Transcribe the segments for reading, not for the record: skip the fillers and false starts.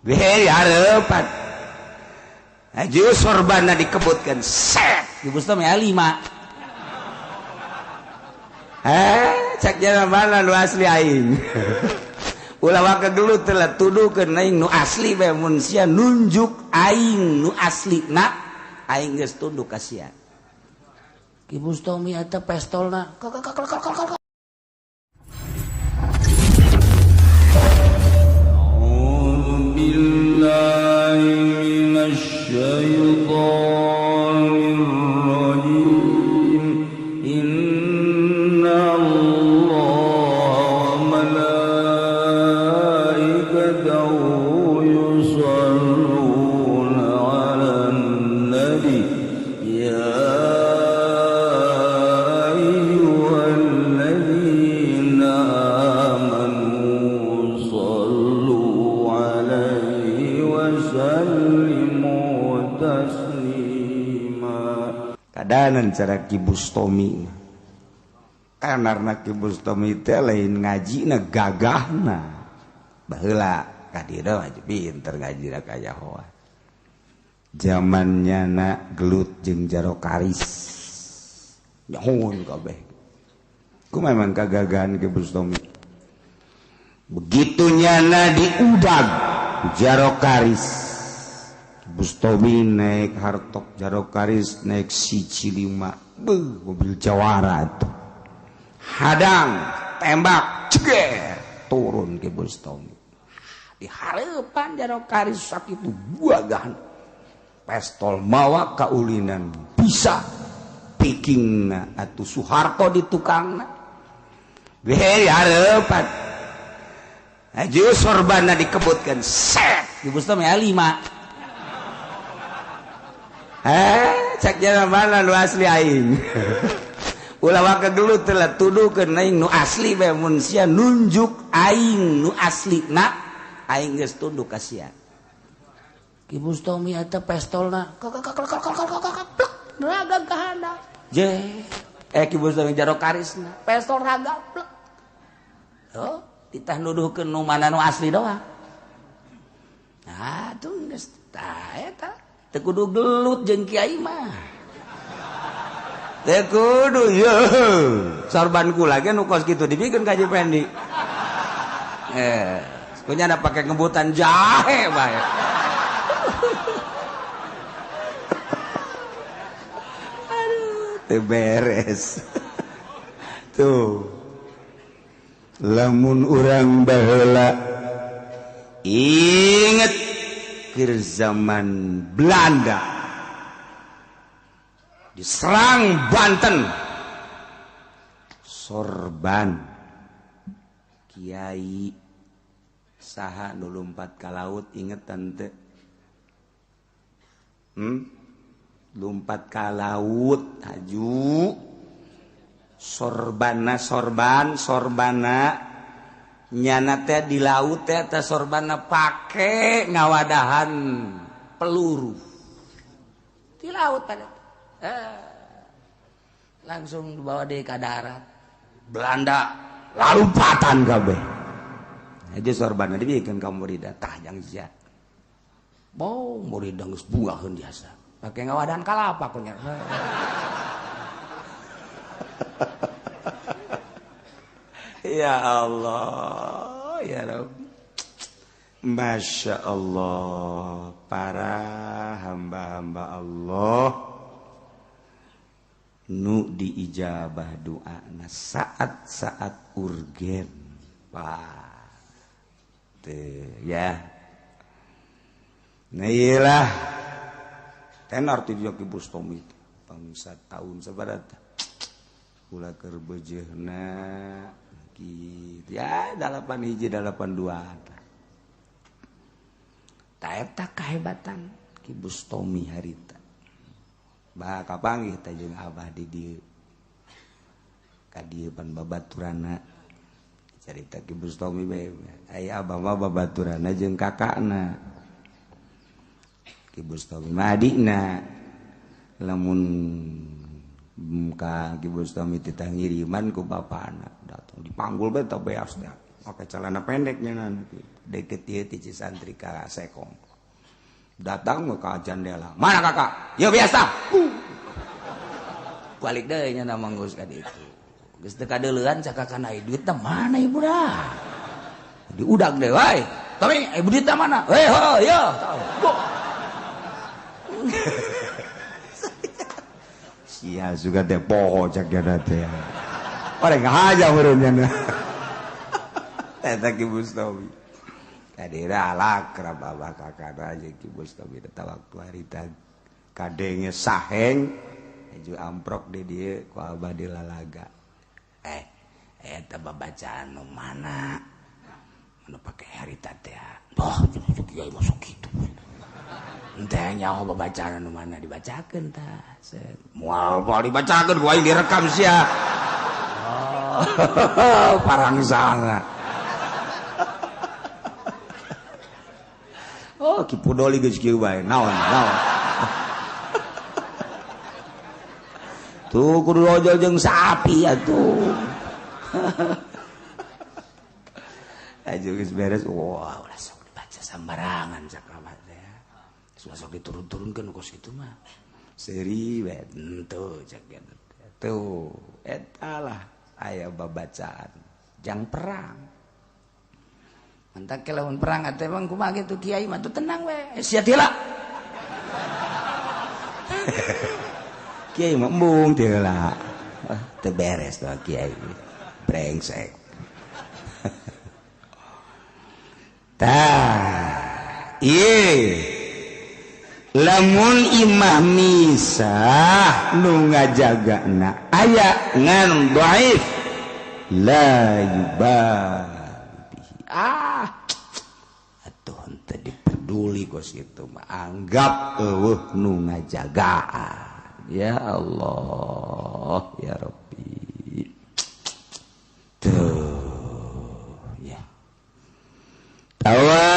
Beri harapan. Aju sorbanna dikebutkan set di Bustomi lima. Cek jalan mana nu asli aing. Ulah waka gelut telah tuduhkeun aing nu asli bae mun sia nunjuk aing nu aslina aing geus tunduk ka sia. Ki Bustomi eta pestolna. Kadanan cara Ki Bustomi kanarna Ki Bustomi teh lain ngajina gagahna baheula ka dieu mah pinter ngajina ka Yahowa zamannya na gelut jeung jaro karis nyohon kabeh ku memang kagagahan Ki Bustomi begitu nyana diudag jaro karis Bustomi naik hartok jaro karis naik C5 mobil jawara itu hadang tembak ceger turun ke Bustomi di harapan jaro karis sakitu buagahan pestol mawa kaulinan bisa pikingna atuh Soeharto di tukangna beri harapan aju sorbanna dikebutkan set di Bustomi lima. Cek jalan mana nu asli aing. Ulah waka gelut telah tuduhkeun aing nu asli bae mun sia nunjuk aing nu aslina aing geus tunduk ka sia. Ki Bustomi eta pestolna gagahana. Je, Ki Bustomi jaro karisna pestol raga plek. Oh, ditah nuduhkeun nu mana nu asli doang. Nah, tuh geus tah eta. Teu kudu gelut jeung kiai mah. Teu kudu ye. Sorban kula ge nu kos kitu dipikeun ka Haji Pendi. Punya ada pakai ngebutan jahe bae. Aduh, teu beres. Tuh. Lamun urang baheula inget akhir zaman Belanda diserang Banten sorban kiai saha nu lompat ka laut ingetan teu lompat ka laut haju sorbana nyana teh di laut teh eta sorbana pake ngawadahan peluru di laut pada langsung dibawa deui ka darat Belanda lalumpatan kabeh aja sorbana dibikeun ka murid tah jang sia mau murid geus buaheun biasa pake ngawadahan kalapa kunya ya Allah ya Rabb. Masya Allah para hamba-hamba Allah nu diijabah doa na saat-saat urgen Pak ya nah iyalah tenor ti Ki Bustomi bangsa tahun sabaraha kula keur beujeuhna gitu ya 81 82 ta eta kahebatan Ki Bustomi harita bah kapanggih teh jeung abah di dieu ka dieu pan babaturana carita Ki Bustomi bae aya abah mah babaturana jeung kakakna Ki Bustomi mah adikna lamun ka Ki Bustomi titah ngiriman ku bapana datang dipanggul bae teh beas dah make celana pendeknya nanti deket ieu ti Cisantri ka Sekong. Datang ke jendela. Mana kakak? Ya biasa. Balik deui nya manggus ka ditu. Geus teu kadeuleun cakakan aya duit teh mana ibu dah. Diudag deh wae. Tapi ibu duit teh mana? Ya. Sia juga teh poho cak dia teh. Orang ngahaja meureun nya. Eta Ki Bustomi. Kadira alakrab abah kakana jeung Ki Bustomi eta waktu harita kadenge saheng aju amprok di dieu ku abah di lalaga. Eta babacaan nu mana? Anu pake harita teh. Bah, kiai masuk kitu. Teh nyaho babacaan anu mana dibacakeun tah. Moal dibacakeun ku aing direkam sia. Parang sana. Ki Pudoli geus kieu bae. Naon. Tuh kudu ojol jeung sapi atuh. Aju geus beres. Wah, ulah sok dibaca sambarangan cakamat teh. Sok diturun-turunkeun ku kitu mah. Seuri we henteu cak kitu. Tuh, eta lah aya babacaan jang perang. Mantak lamun perang atuh emang kumaha kitu kiai mah tuh tenang we. Sia tila. Kiai mah embung tila. Teu beres tuh kiai. Brengsek. Tah. Lamun imah misah nu ngajagana aya ngan dhaif la yubah. Atuh henteu diperduli ku situ mah anggap eueuh nu ngajagaan. Ya Allah ya Rabbi. Tuh ya. Tawa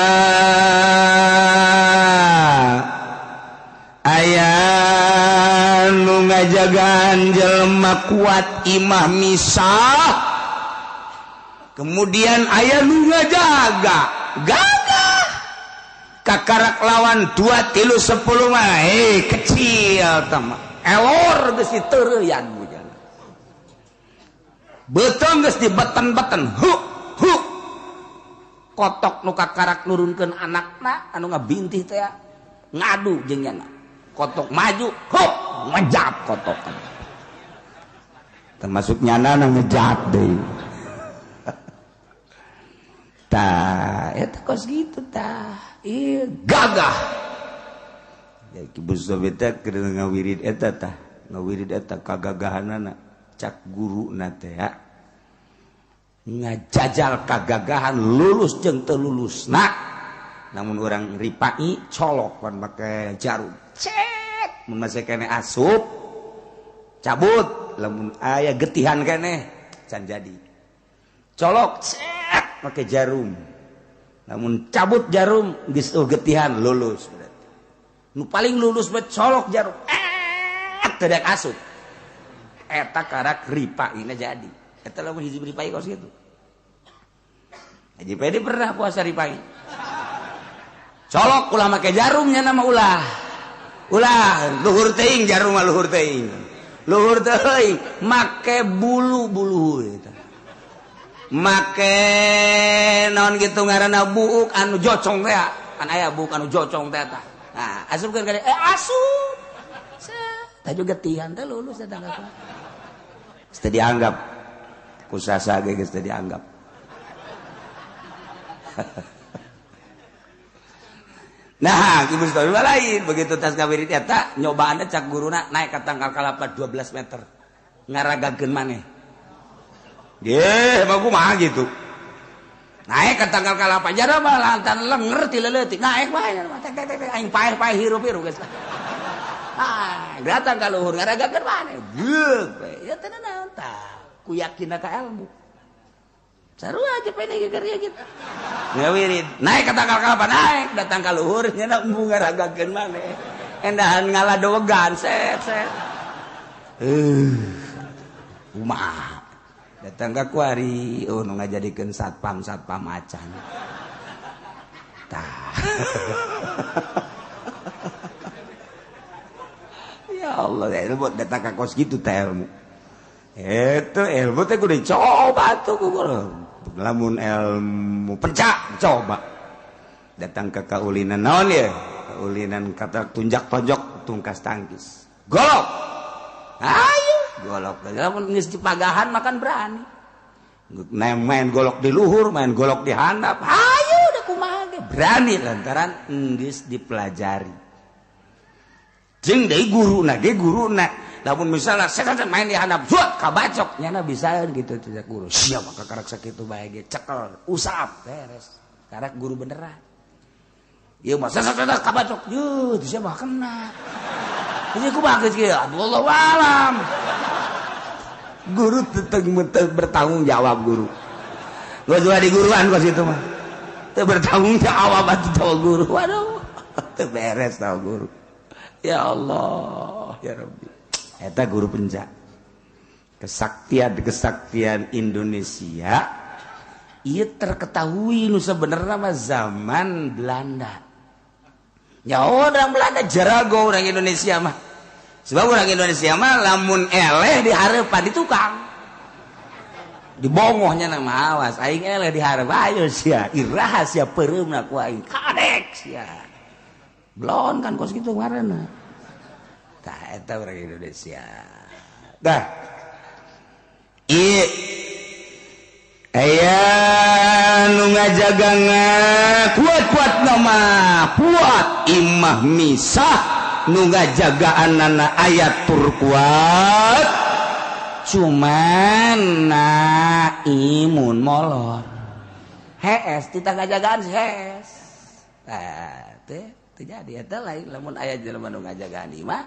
aya nu ngajagaan jelema kuat imah misah. Kemudian aya nu ngajaga gagah kakarak lawan 2 3 10 mah kecil tama elor geus diteureyan bujana beuteung geus dibeten-beten hu kotok nu kakarak nurunkeun anakna anu ngabintih teh ngadu jeung nya kotok maju ngejap kotokan termasuk nyana ngejap deui. Tah, eta kos gitu tah. Ieu gagah. Ya Ki Bustomi teh keur ngawirid eta tah. Ngawirid eta kagagahanana cak guruna teh ya. Ngajajal kagagahan lulus jeung teu lulusna. Namun urang ripai colok pan make jarum. Cek mun masih kene asup cabut lamun aya getihan kene can jadi. Colok cek pakai jarum. Namun cabut jarum geus getihan lulus berarti. Nu paling lulus bet colok jarum. Teu daek asup. Eta karak ripaina jadi. Eta lamun hiji ripai kos kitu. Haji Pedi pernah puasa ripai. Colok ulah make jarumnya nama ulah. Ulah luhur teuing jarum mah luhur teuing. Luhur teuing make bulu-bulu eta. Make naon gitu ngaranna buuk anu jocong teh kan aya buuk anu jocong teh tah. Nah, asupkeun ka asup. Tah juga tihan teh lulus eta kakak. Geus dianggap ku sasage geus dianggap. Nah, Ki Bustomi lain begitu tas kawirid eta nyobaanna cak guruna naik ka tangkal kalapa 12 meter. Ngaragakeun maneh. Mah kumaha gitu. Naik ke tanggal kalapa jara mah lantan lenger ti leuletik. Naik wae aing paeh-paeh hirup-hirup geus. Datang ka luhur ngaragakeun maneh. Beug we. Ya teh naon tah. Ku yakinna ka ilmu. Sarua aja pene geus gitu. Ngawirid. Naik ke tanggal kalapa naik datang ka luhur nya embung ngaragakeun maneh. Endahan ngaladogan set. Kumaha datang ka kuari nu ngajadikeun satpam acan Ya Allah, ilmu datang ke kos gitu teh ilmu. Itu ilmu teh kudu dicoba tuh lamun ilmu pencak coba. Datang ke kaulinan naon ya? Kaulinan kata tunjak-tonjok tungkas tangkis. Golok. Ayo, golok. Lamun geus dipagahan makan berani. Main golok di luhur, main golok di handap. Ayo udah kumaha ge. Berani lantaran geus dipelajari. Jeung deui guruna ge guruna. Lamun misalnya saya main di handap, zuat kabacok nyana bisa gitu tidak guru. Siap maka karak sakitu bae ge cekel, usap beres. Karak guru beneran. Ieu mah sasatak kabacok. Yuh, teu mah kena. Ini kumaha geus kieu? Allahu alam. Guru teu bertanggung jawab guru. Gua juga di guruan kos itu mah. Teu bertanggung jawab atuh tahu guru. Waduh, teu beres tahu guru. Ya Allah, ya Rabbi. Eta guru pencak. Kesaktian Indonesia ieu terketahui nu sabenerna mah zaman Belanda. Ya orang Belanda jarago orang Indonesia mah. Sebab orang Indonesia mah lamun eleh dihareupan di tukang. Dibongohnya nama awas aing eleh dihareup ayo sia iraha sia peureumna ku aing kadek sia. Blon kan kos kitu ngaranna. Tah eta orang Indonesia. Dah. Aya nu ngajagana kuat-kuat nama kuat imah misah nu ngajagaanana ayat tur kuat cuman na imun molor hees tita ngajagaan hees teh jadi eta lain lamun aya jelema nu ngajagaan imah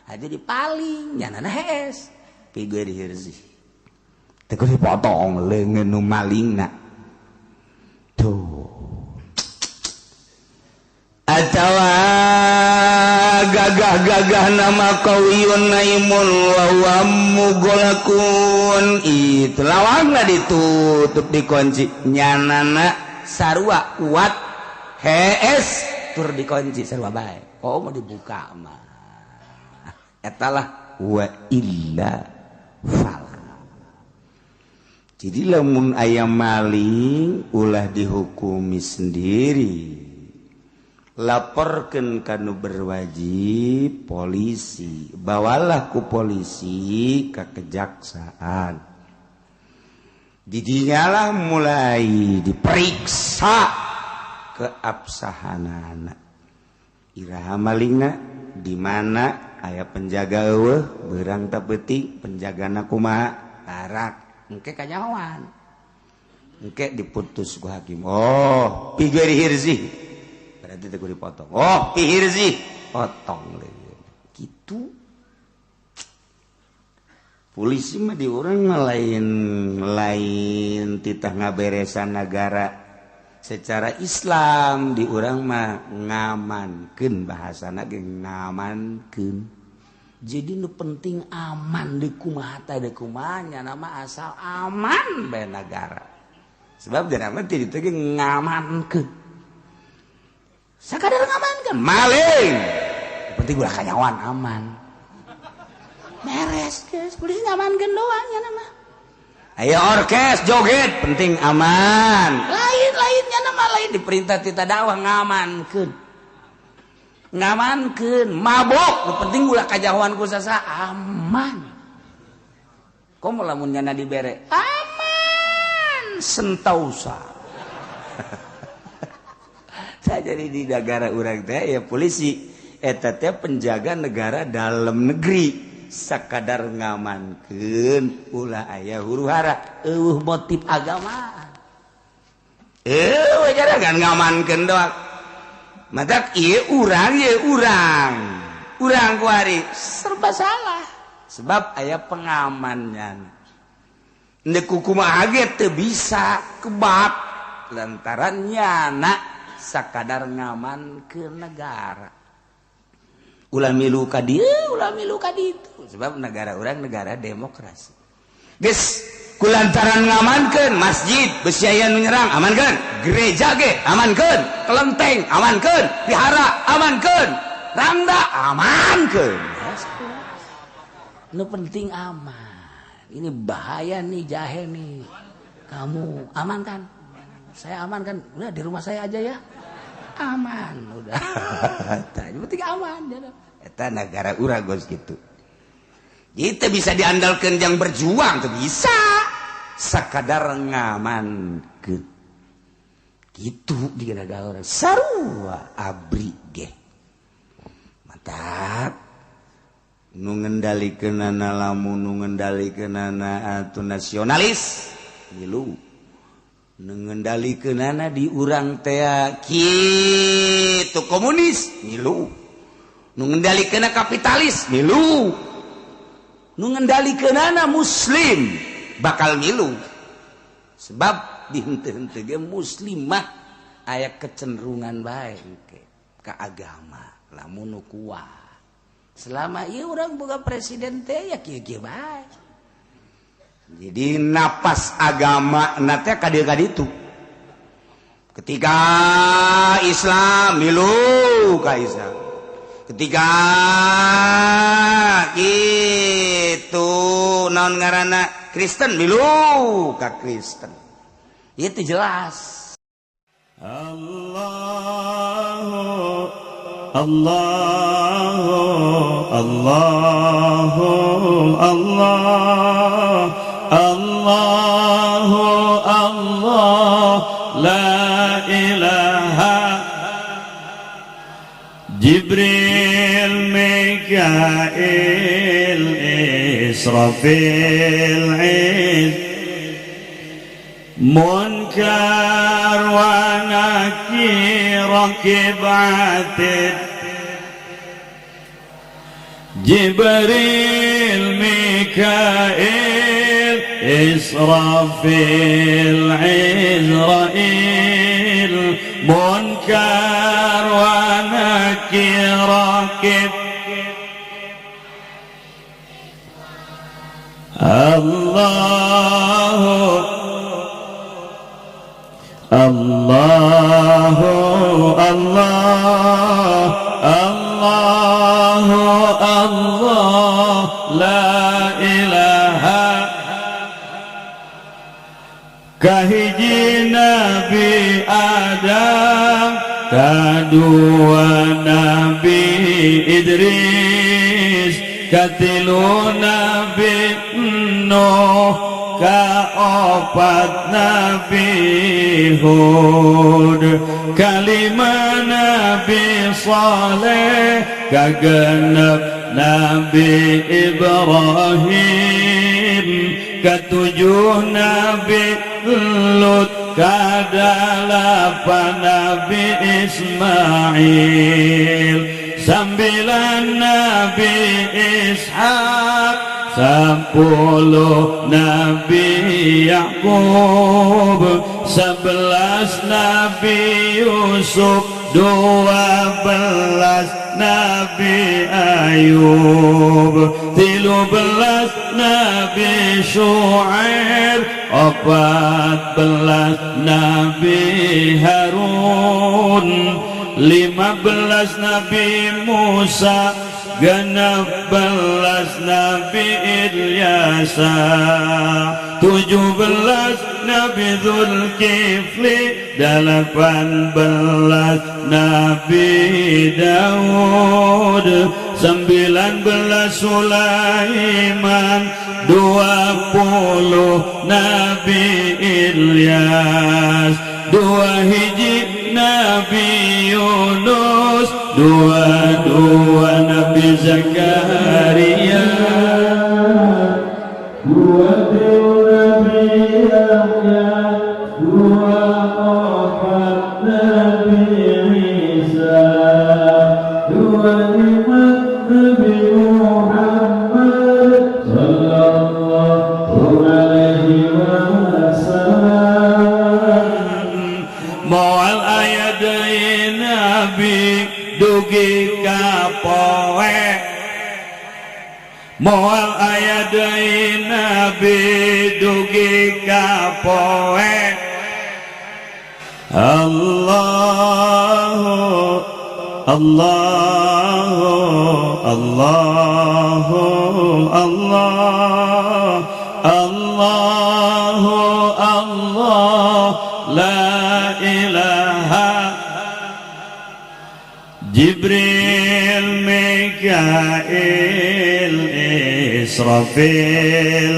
aja dipaling nyanana hees pigueur hirzi teu dipotong leungeun nu malingna tuh atawa gagah-gagah nama kawiyun naimun wa mugolakun itu lawangna ditutup dikunci nyanana sarua kuat hees tur dikunci sarua bae oh mau dibuka mah etalah wa illa fal. Jadi lamun aya maling ulah dihukumi sendiri. Laporkeun kanu berwajib polisi, bawalah ku polisi ka kejaksaan. Didinyalah mulai diperiksa keabsahanana. Iraha malingna di mana aya penjaga eueuh beurang teu peuting penjagana kumaha tarak engke kanyawan engke diputus ku hakim oh pigueur hirzi berarti teu dipotong oh pi hirzi potong kitu polisi mah di urang lain titah ngaberesan negara secara Islam di urang mah ngamankeun bahasana ge ngamankeun. Jadi nu penting aman di kumaha teh di kumanya nama asal aman bae negara. Sebab dina mah ti ditu ge ngamankeun. Sakadar ngamankeun maling. Penting ulah kanyawan aman. Beres geus polisi ngamankeun doang nya nama. Aya orkes joget penting aman. Lain-lainnya nama lain diperintah ti dakwah ngamankeun. Ngamankeun mabok nu penting ulah kajahoan ku sasa aman. Komo lamun nyana dibere aman sentausa. Jadi di negara urang teh ya polisi eta teh penjaga negara dalam negeri sakadar ngamankeun ulah aya huru-hara eueuh motif agama. Jangan ngamankeun doang. Matak ieu urang kuari serba salah sebab aya pengamannya ndek kumaha ge teu bisa kebab lantaran nyana sakadar ngamankeun negara ulah milu ka dieu ulah milu ka ditu sebab negara urang negara demokrasi geus kulantaran ngamankeun masjid besi aya nu nyerang amankeun, gereja ge amankeun, kelenteng amankeun, vihara amankeun, rangda amankeun. Nu penting aman. Ini bahaya nih jahe nih. Kamu aman kan? Saya aman kan? Udah di rumah saya aja ya. Aman udah. Tanya penting aman ya. Eta negara urang geus kitu. Kita bisa diandalkan yang berjuang tuh bisa sekadar ngamankeun gitu di negara orang sarua abri ge mantap nu ngendalikeunana lamun nu ngendalikeunana atuh nasionalis milu nu ngendalikeunana di urang teh kitu komunis milu nu ngendalikeunana kapitalis milu nu ngendalikeunana muslim bakal milu sebab di henteu-henteu ge muslim mah aya kecenderungan bae ka agama lamun nu kuat selama ieu urang boga presiden teh ya kieu-kieu bae jadi napas agama na teh ka dieu ka ditu ketika Islam milu ka Islam ketika gitu naon ngaranna Kristen milu ka Kristen itu jelas Allahu Allahu Allahu Allah Allahu Allah la ilaha Jibril Mikail Israfil Munkar wa Nakir Rakib Atid Jibril Mikail Israfil Izrail Munkar wa Nakir Rakib Allahu Allahu Allah Allahu Allah la ilaha kahiji Nabi Adam kadua Nabi Idris katilu Nabi Nuh kaopat Nabi Hud kalima Nabi Saleh kagenep Nabi Ibrahim katujuh Nabi Lut kadalapan Nabi Ismail sambilan Nabi Ishaq 10 Nabi Yakub 11 Nabi Yusuf 12 Nabi Ayub 13 Nabi Syuaib 14 Nabi Harun 15 Nabi Musa 16 Nabi Ilyasa 17 Nabi Zulkifli 18 Nabi Daud 19 Sulaiman 20 Nabi Ilyas 2 hiji Nabi Yunus 22 Nabi Zakaria 20 Nabi Yahya 24 Nabi Isa 25 Nabi Muhammad sallallahu alaihi wasallam moal aya deui Nabi dugi ka poe moal aya deui nabi dugi ka poe Allahu Allahu Allahu Allah Allahu Allah la ilaha Jibril Mikail Israfil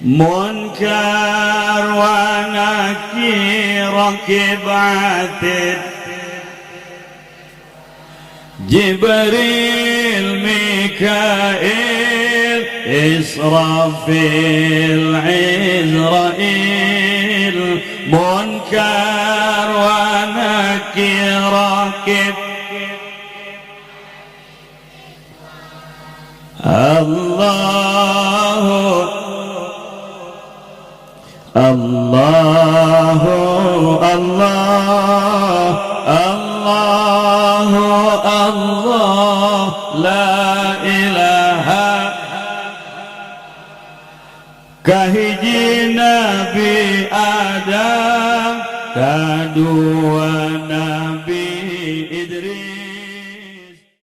Munkar wa Nakir Rakib Atid Jibril Mikail Israfil Izrail Munkar wa Nakir Rakib Allahu Allahu Allah Allahu Allah la ilaha kahiji Nabi Adam kadua Nabi